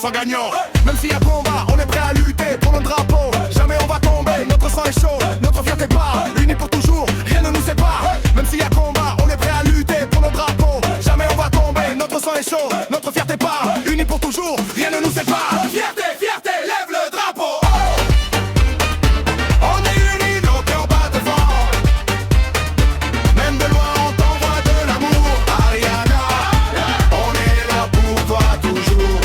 En gagnant, même s'il y a combat, on est prêt à lutter pour le drapeau. Jamais on va tomber, notre sang est chaud, notre fierté part, unis pour toujours, rien ne nous sépare. Même s'il y a combat, on est prêt à lutter pour le drapeau. Jamais on va tomber, notre sang est chaud, notre fierté part, unis pour toujours, rien ne nous sépare. Fierté, fierté, lève le drapeau. On est unis, nos cœurs battent fort. Même de loin, on t'envoie de l'amour. Ariana, on est là pour toi toujours.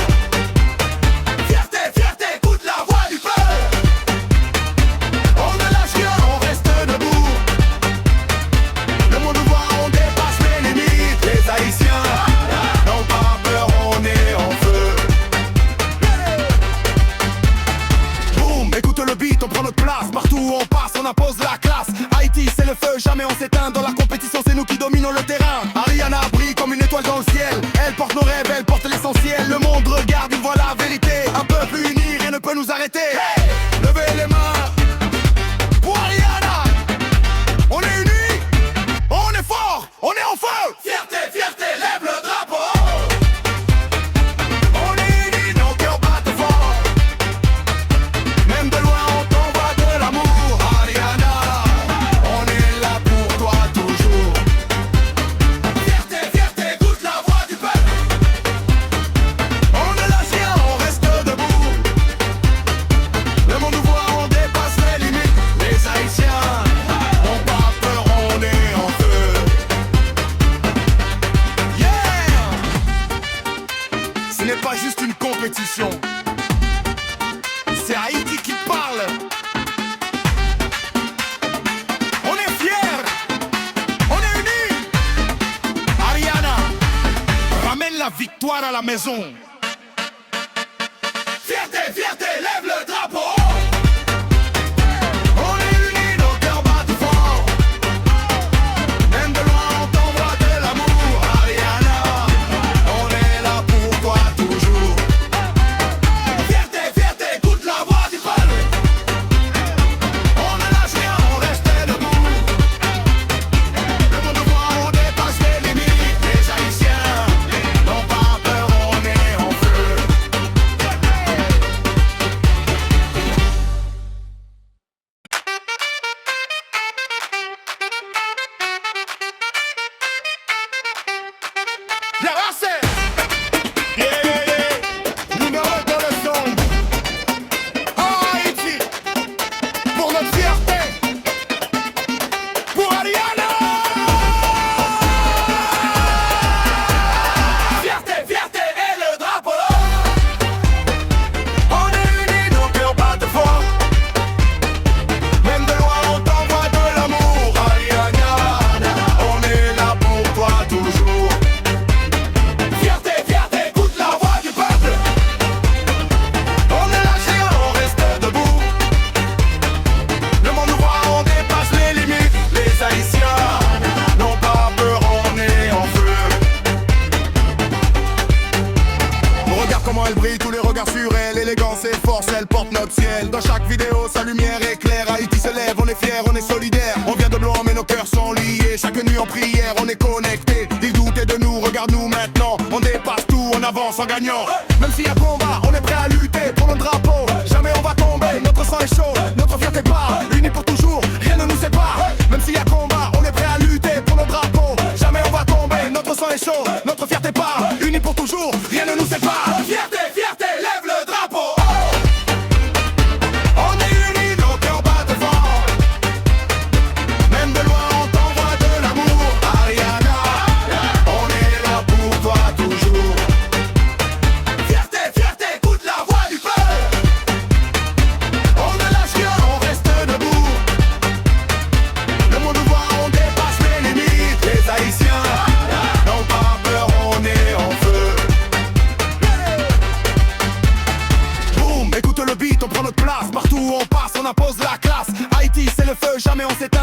Jamais on s'éteint dans la compétition, c'est nous qui dominons le terrain. Ariana brille comme une étoile dans le ciel. Elle porte nos rêves, elle porte l'essentiel. Le monde regarde, il voit la vérité. Un peuple uni, rien ne peut nous arrêter. Hey, levez les mains pour Ariana. On est unis, on est fort, on est en feu. Fierté, fierté, lève le drapeau. On est unis, nos cœurs battent fort. Même de loin on t'envoie de l'amour. Ariana, c'est Haïti qui parle. On est fiers, on est unis. Ariana, ramène la victoire à la maison. Fierté, fierté, lève le drapeau. On est unis, nos cœurs battent fort. Même de loin on t'envoie de l'amour. Ariana, on est là pour toi toujours. Dans chaque vidéo, sa lumière éclaire. Haïti se lève, on est fiers, on est solidaires. On vient de loin, mais nos cœurs sont liés. Chaque nuit en prière, on est connectés. Ils doutaient de nous, regarde-nous maintenant. On dépasse tout, on avance en gagnant. Même s'il y a combat, on est prêt à lutter pour le drapeau. Jamais on va tomber, notre sang est chaud, notre fierté part, unis pour toujours, rien ne nous sépare. Même s'il y a combat, on est prêt à lutter pour le drapeau. Jamais on va tomber, notre sang est chaud, notre fierté part, unis pour toujours, rien ne nous sépare. Fierté, fierté, lève le drapeau. On est unis, nos cœurs battent fort.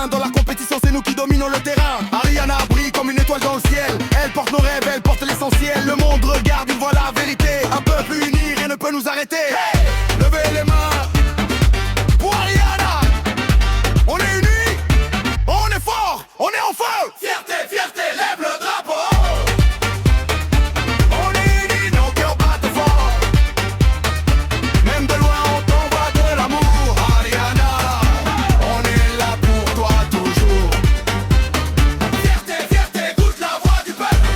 s'éteint dans la compétition, c'est nous qui dominons le terrain. Ariana brille comme une étoile dans le ciel. Elle porte nos rêves, elle porte l'essentiel. Le monde regarde, il voit la vérité. Un peuple uni, rien ne peut nous arrêter. Hey, levez les mains pour Ariana. On est unis, on est fort, on est en feu. Fierté, fierté, lève le drapeau. On est unis, nos cœurs battent fort. Même de loin on t'envoie de l'amour. Ariana, on est là pour toi toujours. Fierté, fierté, écoute la voix du peuple.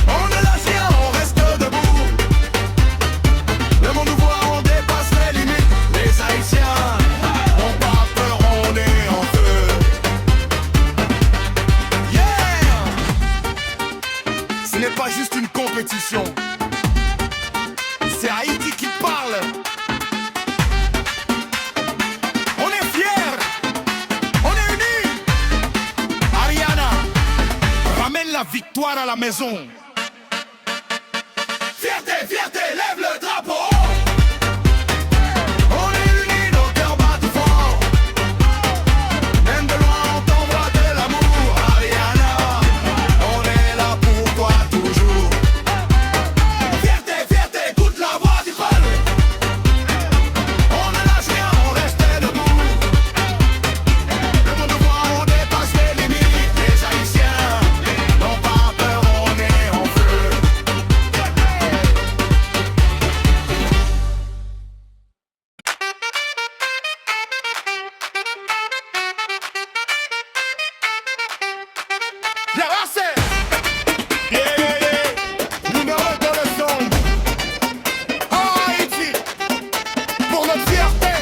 On ne lâche rien, on reste debout. Le monde nous voit, on dépasse les limites. Les Haïtiens n'ont pas peur, on est en feu. Yeah! Ce n'est pas juste une compétition, c'est Haïti qui parle. On est fiers, on est unis. Ariana, ramène la victoire à la maison. Fierté, fierté, lève le drapeau. On est unis, nos cœurs battent fort. Même de loin on t'envoie de l'amour. Ariana, on est là pour toi toujours. Fierté, fierté, écoute la voix du peuple. On ne lâche rien, on reste debout. Le monde nous voit, on dépasse les limites. Les Haïtiens n'ont pas peur, on est en feu. La race, yeah, yeah, yeah. Numéro dans le son. Haïti, pour notre fierté,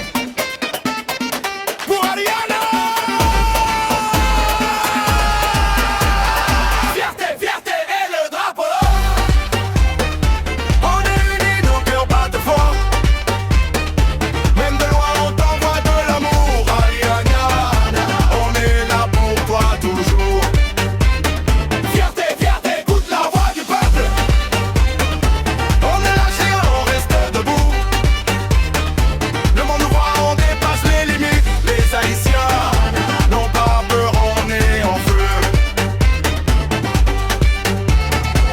pour Ariana. Fierté, fierté et le drapeau. On est unis, nos cœurs battent fort. Même de loin on t'envoie de l'amour. Ariana, on est là pour toi toujours. Fierté, fierté, écoute la voix du peuple. On ne lâche rien, on reste debout. Le monde nous voit, on dépasse les limites. Les Haïtiens n'ont pas peur, on est en feu.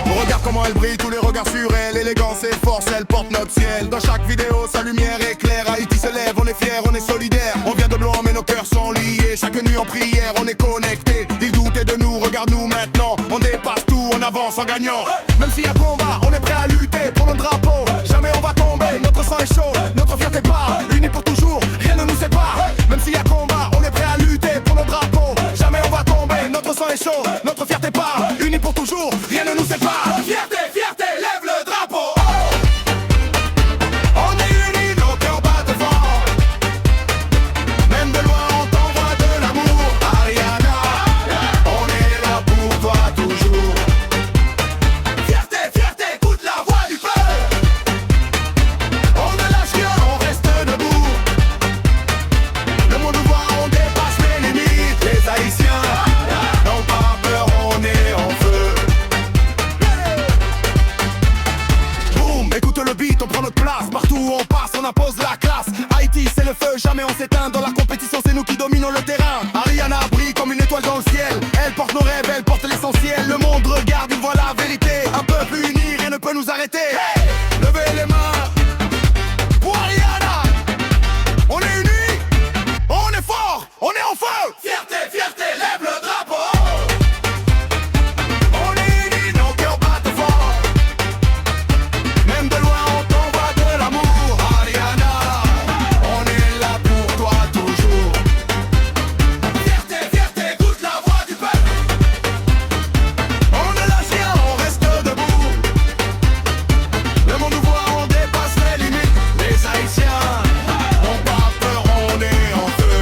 On regarde comment elle brille, tous les regards sur elle. Élégance et force, elle porte notre ciel. Dans chaque vidéo, sa lumière éclaire. Haïti se lève, on est fiers, on est solidaires. On vient de blanc, mais nos cœurs sont liés. Chaque nuit en prière, on est connectés. Ils doutaient de nous, regarde-nous maintenant. On dépasse tout, on avance en gagnant. Même s'il y a combat, on est prêt à lutter pour notre drapeau. Jamais on va tomber, notre sang est chaud. Notre fierté part, unis pour toujours, rien ne nous sépare. Même s'il y a combat, on est prêt à lutter pour notre drapeau. Jamais on va tomber, notre sang est chaud. Notre fierté part, unis pour toujours, rien ne nous sépare. Fierté, fierté, lève le drapeau. On est unis, nos cœurs battent fort. Même de loin on t'envoie de l'amour. Ariana, on est là pour toi toujours. Fierté, fierté, écoute la voix du peuple. On ne lâche rien, on reste debout. Le monde nous voit, on dépasse les limites. Les Haïtiens n'ont pas peur, on est en feu. Boum, écoute le beat, on prend notre place. Partout où on passe, on impose la classe. Haïti, c'est le feu, jamais on s'éteint. Dans la compétition, c'est nous qui dominons le terrain. Ariana brille comme une étoile dans le ciel. Elle porte nos rêves, elle porte l'essentiel. Le monde regarde, il voit la vérité. Un peuple uni, rien ne peut nous arrêter. Hey, levez les mains pour Ariana. On est unis, on est fort, on est en feu. Fierté, fierté, lève le drapeau. On est unis, nos cœurs battent fort. Même de loin on t'envoie de l'amour. Ariana, on est là pour toi toujours. Fierté, fierté, écoute la voix du peuple. On ne lâche rien, on reste debout. Le monde nous voit, on dépasse les limites. Les Haïtiens n'ont pas peur, on est en feu.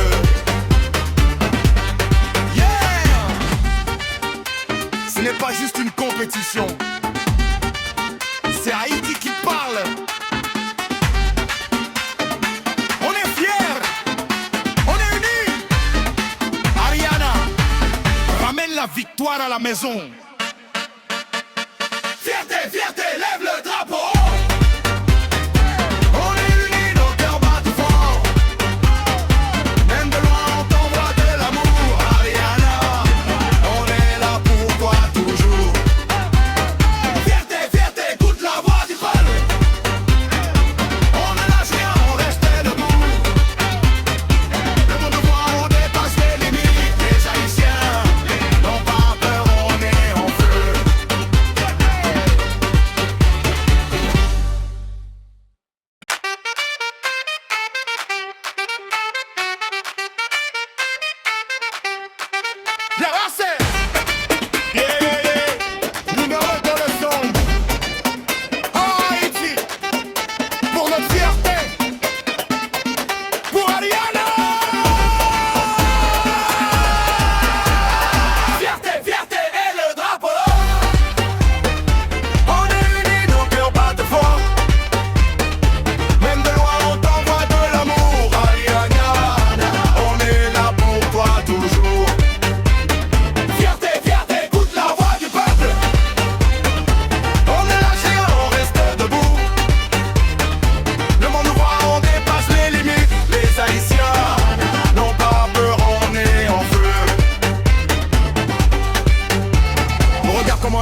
Yeah! Ce n'est pas juste une compétition, c'est Haïti qui parle. On est fiers, on est unis. Ariana, ramène la victoire à la maison. Fierté, fierté, lève le drapeau. On est unis, nos cœurs battent fort. Même de loin on t'envoie de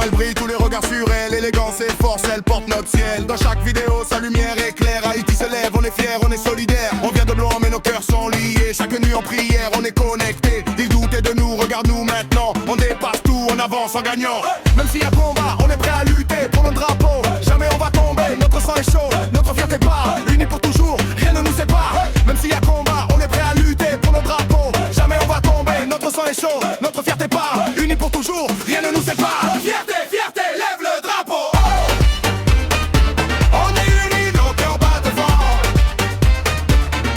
elle brille, tous les regards sur elle. Élégance et force, elle porte notre ciel. Dans chaque vidéo, sa lumière éclaire. Haïti se lève, on est fiers, on est solidaires. On vient de blanc mais nos cœurs sont liés. Chaque nuit en prière, on est connectés. Ils doutaient de nous, regarde-nous maintenant. On dépasse tout, on avance en gagnant. Même s'il y a combat, on est prêt à lutter pour notre drapeau. Jamais on va tomber, notre sang est chaud. Notre fierté part, unis pour toujours, rien ne nous sépare. Même s'il y a combat, on est prêt à lutter pour notre drapeau. Jamais on va tomber, notre sang est chaud. Notre fierté part, unis pour toujours, rien ne nous sépare. Fierté, fierté, lève le drapeau. On est unis, nos cœurs battent fort.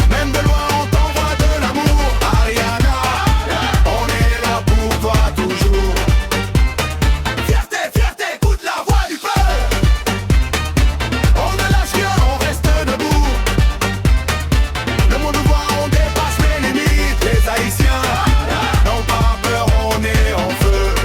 Même de loin, on t'envoie de l'amour. Ariana, on est là pour toi toujours. Fierté, fierté, écoute la voix du peuple. On ne lâche rien, on reste debout. Le monde nous voit, on dépasse les limites. Les Haïtiens n'ont pas peur, on est en feu.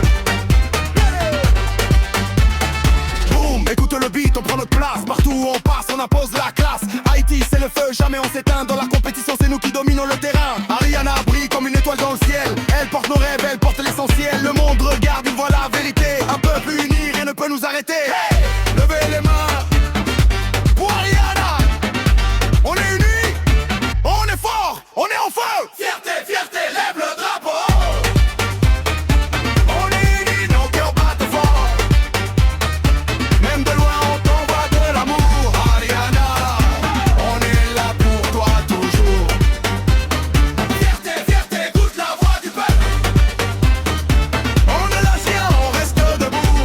Boum, écoute le beat, on prend notre place. Partout où on passe, on impose la classe. Haïti, c'est le feu, jamais on s'éteint. Dans la compétition, c'est nous qui dominons le terrain. Ariana brille comme une étoile dans le ciel. Elle porte nos rêves, elle porte l'essentiel. Le monde regarde, il voit la vérité. Un peuple uni, rien ne peut nous arrêter. Hey, levez les mains pour Ariana. On est unis, on est fort, on est en feu. Fierté, fierté, lève le drapeau. On est unis, nos cœurs battent fort. Même de loin, on t'envoie de l'amour. Ariana, on est là pour toi toujours. Fierté, fierté, écoute la voix du peuple. On ne lâche rien, on reste debout.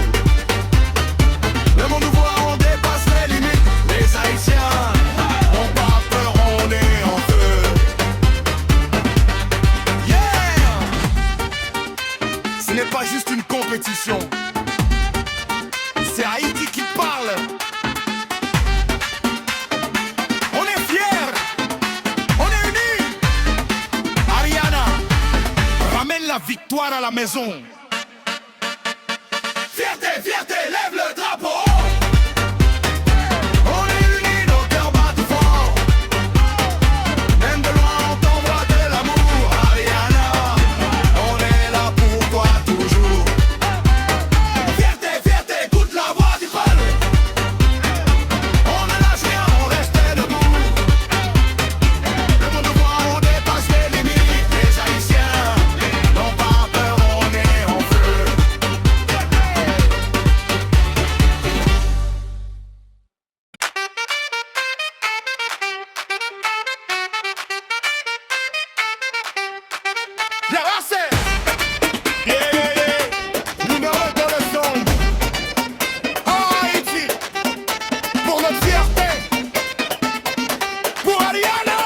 Le monde nous voit, on dépasse les limites. Les Haïtiens n'ont pas peur, on est en feu. Yeah! Ce n'est pas juste une compétition. C'est Haïti qui parle. On est fiers. On est unis. Ariana, ramène la victoire à la maison. Fierté, fierté, lève le drapeau. On est unis, nos cœurs battent fort. Même de loin, on t'envoie de l'amour. Ariana, on est là pour toi toujours. Fierté, fierté, écoute la voix du peuple. On ne lâche rien, on reste debout. Le monde nous voit, on dépasse les limites. Les Haïtiens n'ont pas peur, on est en feu. La race, yeah, yeah, yeah. Numéro 1 dans le son. Haïti, pour notre fierté, pour Ariana.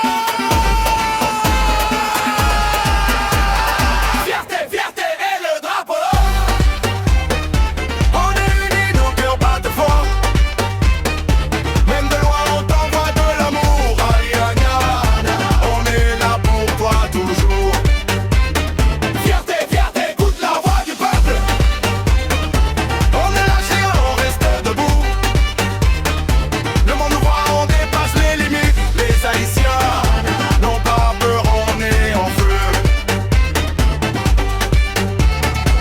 Fierté, fierté et le drapeau. On est unis, nos cœurs battent fort. Même de loin, on t'envoie de l'amour. Ariana, on est là pour toi toujours. Fierté, fierté, écoute la voix du peuple. On ne lâche rien, on reste debout. Le monde nous voit, on dépasse les limites. Les Haïtiens n'ont pas peur, on est en feu.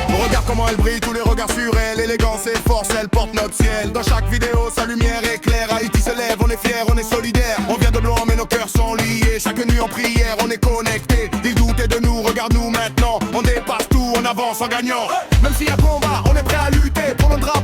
On regarde comment elle brille, tous les regards sur elle. Élégance et force, elle porte notre ciel. Dans chaque vidéo, sa lumière éclaire. Haïti se lève, on est fiers, on est solidaires. On vient de blanc mais nos cœurs sont liés. Chaque nuit en prière, on est connectés. Ils doutaient de nous, regarde-nous maintenant. On dépasse tout, on avance en gagnant. Même s'il y a combat, on est prêt à lutter pour notre drapeau.